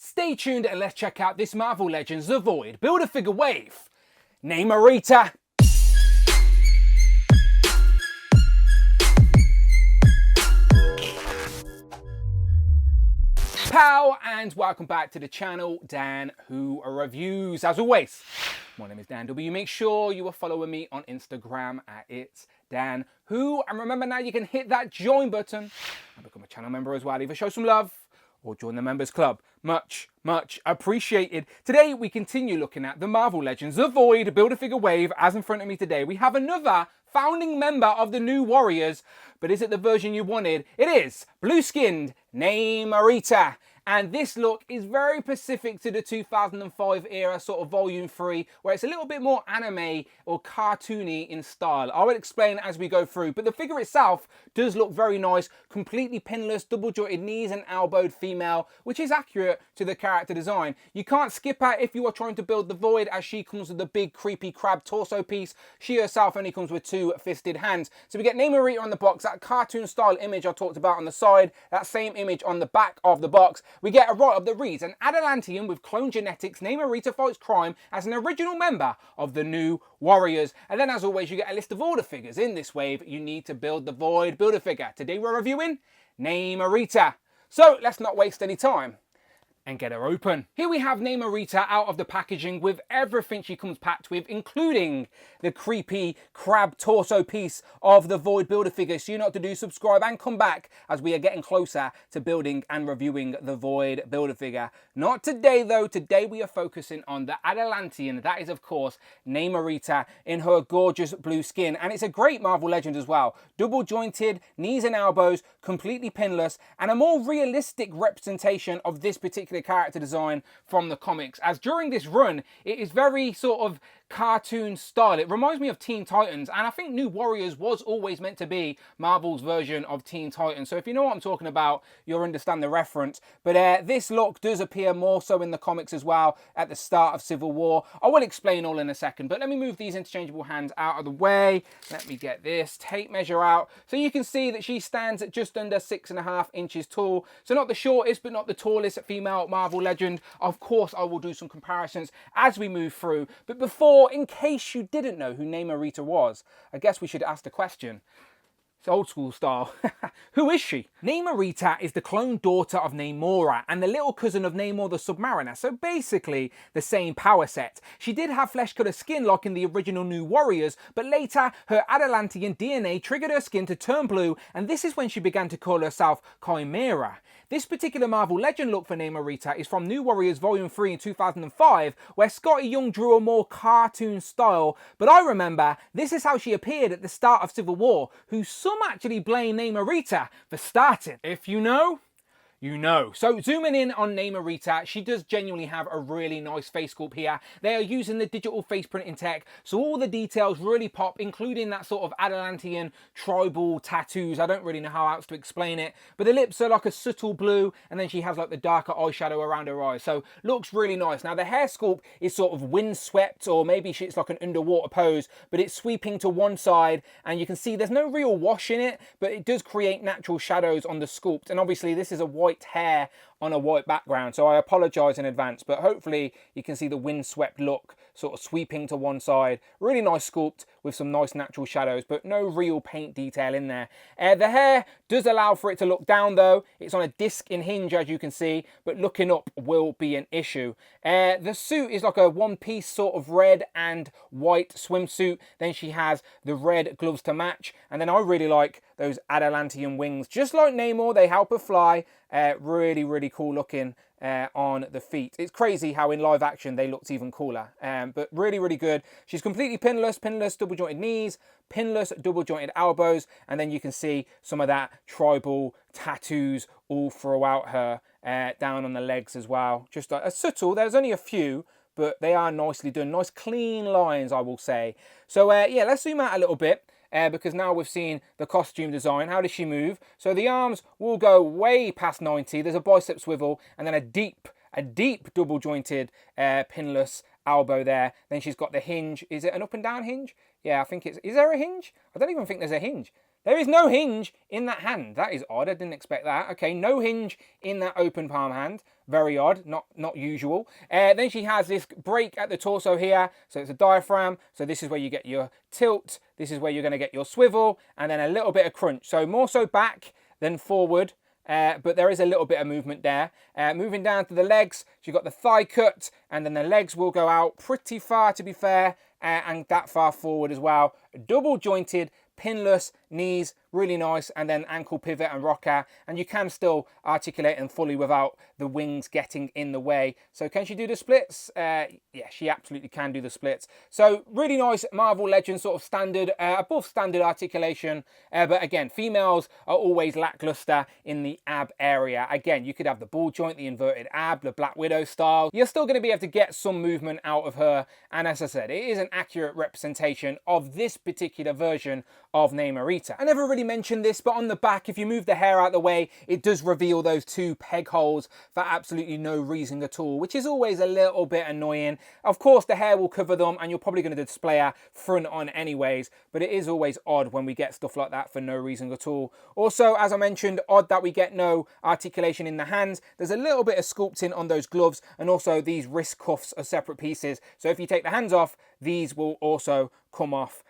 Stay tuned and let's check out this Marvel Legends The Void Build-A-Figure wave. Namorita. Pow, and welcome back to the channel, Dan Who Reviews. As always, my name is Dan W. Make sure you are following me on Instagram at It's Dan Who. And remember now you can hit that join button and become a channel member as well. Either show some love or join the members club. Much appreciated. Today we continue looking at the Marvel Legends The Void Build-A-Figure wave. As in front of me today, we have another founding member of the New Warriors. But is it the version you wanted? It is blue-skinned Namorita. And this look is very specific to the 2005 era, sort of volume 3, where it's a little bit more anime or cartoony in style. I will explain as we go through, but the figure itself does look very nice, completely pinless, double jointed knees and elbowed female, which is accurate to the character design. You can't skip out if you are trying to build the Void, as she comes with the big creepy crab torso piece. She herself only comes with 2 fisted hands. So we get Namorita on the box, that cartoon style image I talked about on the side, that same image on the back of the box. We get a write-up that reads, an Adalantian with clone genetics, Namorita fights crime as an original member of the New Warriors. And then as always, you get a list of all the figures in this wave you need to build the Void Build-A-Figure. Today we're reviewing Namorita. So let's not waste any time and get her open. Here we have Namorita out of the packaging with everything she comes packed with, including the creepy crab torso piece of the Void Build-A-Figure. So you know what to do, subscribe and come back as we are getting closer to building and reviewing the Void Build-A-Figure. Not today though, today we are focusing on the Adalantian. That is of course Namorita in her gorgeous blue skin. And it's a great Marvel Legend as well. Double jointed, knees and elbows, completely pinless, and a more realistic representation of this particular character design from the comics, as during this run it is very sort of cartoon style. It reminds me of Teen Titans, and I think New Warriors was always meant to be Marvel's version of Teen Titans. So if you know what I'm talking about, you'll understand the reference. But this look does appear more so in the comics as well at the start of Civil War. I will explain all in a second, but let me move these interchangeable hands out of the way. Let me get this tape measure out. So you can see that she stands at just under 6.5 inches tall. So not the shortest, but not the tallest female Marvel Legend. Of course, I will do some comparisons as we move through. But before, in case you didn't know who Namorita was, I guess we should ask the question. It's old school style. Who is she? Namorita is the clone daughter of Namora and the little cousin of Namor the Submariner, so basically the same power set. She did have flesh-colored skin like in the original New Warriors, but later her Adalantian DNA triggered her skin to turn blue, and this is when she began to call herself Chimera. This particular Marvel Legend look for Namorita is from New Warriors Volume 3 in 2005, where Scotty Young drew a more cartoon style, but I remember this is how she appeared at the start of Civil War, who some actually blame Namorita for starting. If you know, you know. So zooming in on Namorita, she does genuinely have a really nice face sculpt here. They are using the digital face printing tech, so all the details really pop, including that sort of Adalantian tribal tattoos. I don't really know how else to explain it, but the lips are like a subtle blue, and then she has like the darker eyeshadow around her eyes, so looks really nice. Now the hair sculpt is sort of windswept, or maybe it's like an underwater pose, but it's sweeping to one side, and you can see there's no real wash in it, but it does create natural shadows on the sculpt. And obviously this is a white hair on a white background, so I apologize in advance, but hopefully you can see the windswept look sort of sweeping to one side. Really nice sculpt with some nice natural shadows, but no real paint detail in there. The hair does allow for it to look down though. It's on a disc in hinge, as you can see, but looking up will be an issue. The suit is like a one-piece sort of red and white swimsuit. Then she has the red gloves to match, and then I really like those Adalantian wings. Just like Namor, they help her fly. Really cool looking on the feet. It's crazy how in live action they looked even cooler, but really good. She's completely pinless, double jointed knees, pinless, double jointed elbows, and then you can see some of that tribal tattoos all throughout her, down on the legs as well. Just a subtle, there's only a few, but they are nicely done. Nice clean lines, I will say. So yeah, let's zoom out a little bit. Because now we've seen the costume design. How does she move? So the arms will go way past 90. There's a bicep swivel, and then a deep double jointed pinless elbow there. Then she's got the hinge. Is it an up and down hinge? Yeah, I think it's... Is there a hinge? I don't even think there's a hinge. There is no hinge in that hand. That is odd. I didn't expect that. Okay, no hinge in that open palm hand. Very odd, not usual. Then she has this break at the torso here. So it's a diaphragm. So this is where you get your tilt. This is where you're going to get your swivel. And then a little bit of crunch. So more so back than forward. But there is a little bit of movement there. Moving down to the legs, you've got the thigh cut. And then the legs will go out pretty far, to be fair. And that far forward as well. Double jointed, pinless knees, really nice, and then ankle pivot and rocker, and you can still articulate them fully without the wings getting in the way. So can she do the splits? Yeah, she absolutely can do the splits. So really nice Marvel Legends sort of standard, above standard articulation, but again, females are always lackluster in the ab area. Again, you could have the ball joint, the inverted ab, the Black Widow style. You're still going to be able to get some movement out of her, and as I said, it is an accurate representation of this particular version of Namorita. I never really mentioned this, but on the back, if you move the hair out of the way, it does reveal those two peg holes for absolutely no reason at all, which is always a little bit annoying. Of course, the hair will cover them, and you're probably going to display her front on anyways, but it is always odd when we get stuff like that for no reason at all. Also, as I mentioned, odd that we get no articulation in the hands. There's a little bit of sculpting on those gloves, and also these wrist cuffs are separate pieces. So if you take the hands off, these will also come off.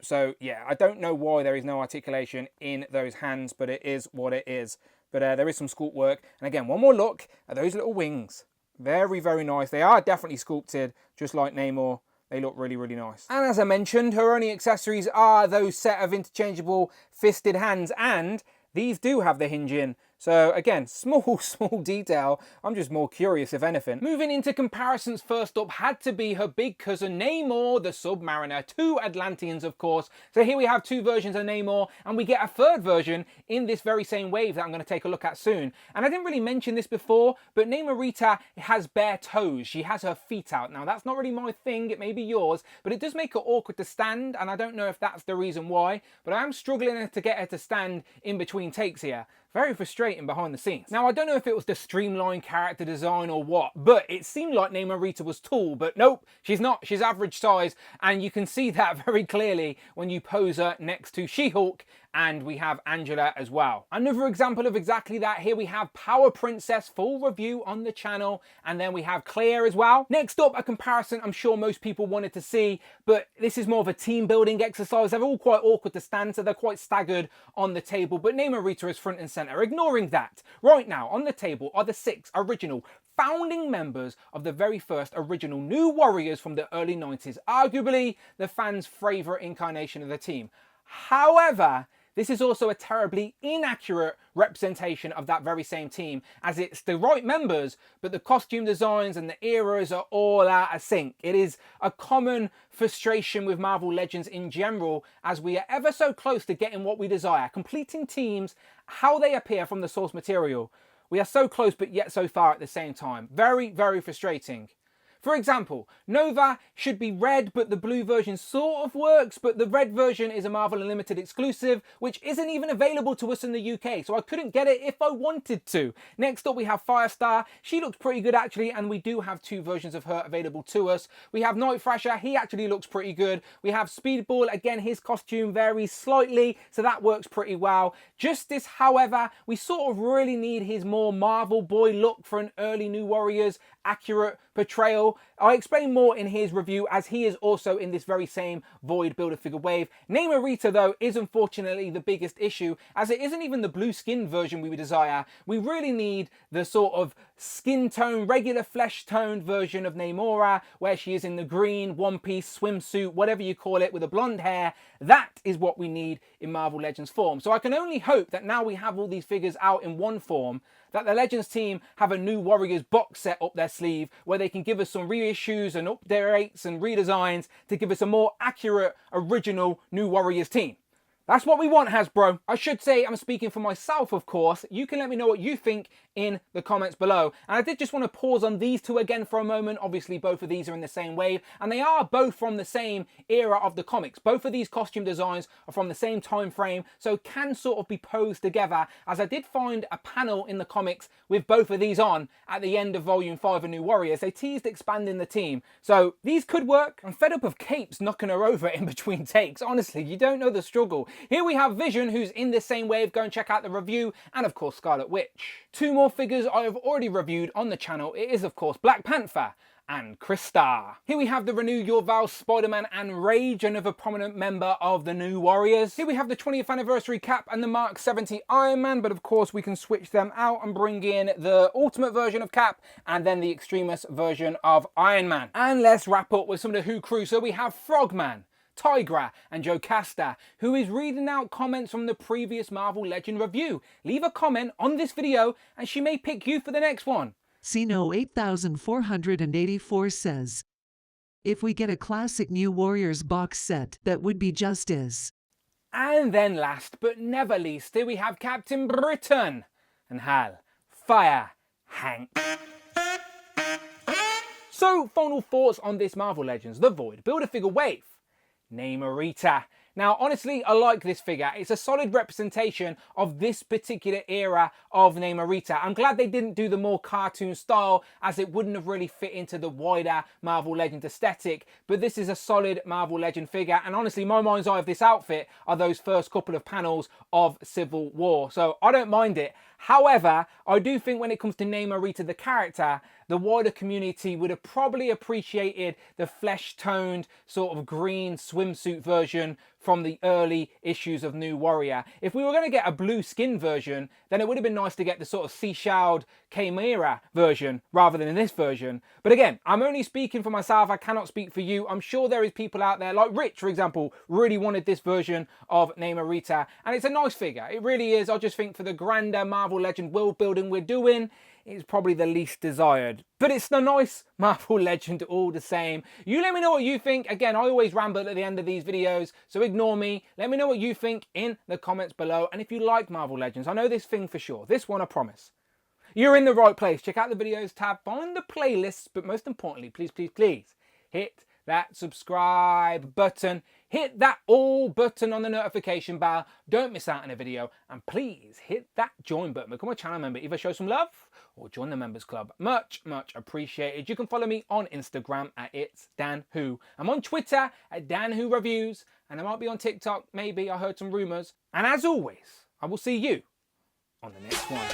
So yeah, I don't know why there is no articulation in those hands, but it is what it is. But there is some sculpt work. And again, one more look at those little wings. Very, very nice. They are definitely sculpted, just like Namor. They look really, really nice. And as I mentioned, her only accessories are those set of interchangeable fisted hands, and these do have the hinge in. So again, small detail. I'm just more curious if anything. Moving into comparisons, first up had to be her big cousin Namor, the Submariner. Two Atlanteans, of course. So here we have two versions of Namor, and we get a third version in this very same wave that I'm going to take a look at soon. And I didn't really mention this before, but Namorita has bare toes. She has her feet out. Now, that's not really my thing. It may be yours, but it does make her awkward to stand, and I don't know if that's the reason why, but I am struggling to get her to stand in between takes here. Very frustrating behind the scenes. Now, I don't know if it was the streamlined character design or what, but it seemed like Namorita was tall, but nope, she's not. She's average size, and you can see that very clearly when you pose her next to She-Hulk, and we have Angela as well. Another example of exactly that, here we have Power Princess, full review on the channel, and then we have Claire as well. Next up, a comparison I'm sure most people wanted to see, but this is more of a team building exercise. They're all quite awkward to stand, so they're quite staggered on the table, but Namorita is front and center. Ignoring that, right now on the table are the 6 original founding members of the very first original New Warriors from the early 90s, arguably the fans' favourite incarnation of the team. However, this is also a terribly inaccurate representation of that very same team, as it's the right members, but the costume designs and the eras are all out of sync. It is a common frustration with Marvel Legends in general, as we are ever so close to getting what we desire, completing teams how they appear from the source material. We are so close, but yet so far at the same time. Very, very frustrating. For example, Nova should be red, but the blue version sort of works, but the red version is a Marvel Unlimited exclusive, which isn't even available to us in the UK, so I couldn't get it if I wanted to. Next up, we have Firestar. She looks pretty good, actually, and we do have 2 versions of her available to us. We have Night Thrasher. He actually looks pretty good. We have Speedball. Again, his costume varies slightly, so that works pretty well. Justice, however, we sort of really need his more Marvel boy look for an early New Warriors accurate portrayal. I'll explain more in his review, as he is also in this very same Void Build-A-Figure wave. Namorita, though, is unfortunately the biggest issue, as it isn't even the blue skin version we would desire. We really need the sort of skin tone, regular flesh toned version of Namora, where she is in the green one-piece swimsuit, whatever you call it, with the blonde hair. That is what we need in Marvel Legends form. So I can only hope that now we have all these figures out in one form, that the Legends team have a New Warriors box set up their sleeve, where they can give us some reissues and updates and redesigns to give us a more accurate, original New Warriors team. That's what we want, Hasbro. I should say I'm speaking for myself, of course. You can let me know what you think in the comments below. And I did just want to pause on these two again for a moment. Obviously, both of these are in the same wave, and they are both from the same era of the comics. Both of these costume designs are from the same time frame, so can sort of be posed together, as I did find a panel in the comics with both of these on at the end of Volume 5 of New Warriors. They teased expanding the team, so these could work. I'm fed up of Capes knocking her over in between takes. Honestly, you don't know the struggle. Here we have Vision, who's in the same wave. Go and check out the review, and of course Scarlet Witch. Two more figures I have already reviewed on the channel. It is of course Black Panther and Krista. Here we have the Renew Your Vows Spider-Man and Rage, another prominent member of the New Warriors. Here we have the 20th anniversary Cap and the Mark 70 Iron Man, but of course we can switch them out and bring in the Ultimate version of Cap and then the Extremis version of Iron Man. And let's wrap up with some of the Who crew. So we have Frogman, Tigra and Jocasta, who is reading out comments from the previous Marvel Legend review. Leave a comment on this video and she may pick you for the next one. Sino 8484 says, if we get a classic New Warriors box set, that would be just as. And then last but never least, here we have Captain Britain and Hal Fire Hank. So, final thoughts on this Marvel Legends, The Void Build-A-Figure wave. Namorita. Now, honestly, I like this figure. It's a solid representation of this particular era of Namorita. I'm glad they didn't do the more cartoon style, as it wouldn't have really fit into the wider Marvel Legends aesthetic. But this is a solid Marvel Legend figure. And honestly, my mind's eye of this outfit are those first couple of panels of Civil War. So I don't mind it. However, I do think when it comes to Namorita, the character, the wider community would have probably appreciated the flesh-toned sort of green swimsuit version from the early issues of New Warrior. If we were going to get a blue skin version, then it would have been nice to get the sort of seashelled Chimera version rather than this version. But again, I'm only speaking for myself. I cannot speak for you. I'm sure there is people out there, like Rich, for example, really wanted this version of Namorita. And it's a nice figure. It really is. I just think for the grander Marvel Legend world building we're doing, it's probably the least desired. But it's a nice Marvel Legend all the same. You let me know what you think. Again, I always ramble at the end of these videos, so ignore me. Let me know what you think in the comments below. And if you like Marvel Legends, I know this thing for sure. This one, I promise. You're in the right place. Check out the videos tab, find the playlists, but most importantly, please, please, please, hit that subscribe button. Hit that all button on the notification bell. Don't miss out on a video. And please hit that join button. Become a channel member. Either show some love or join the members club. Much, much appreciated. You can follow me on Instagram at It's Dan Who. I'm on Twitter at Dan Who Reviews. And I might be on TikTok. Maybe. I heard some rumors. And as always, I will see you on the next one.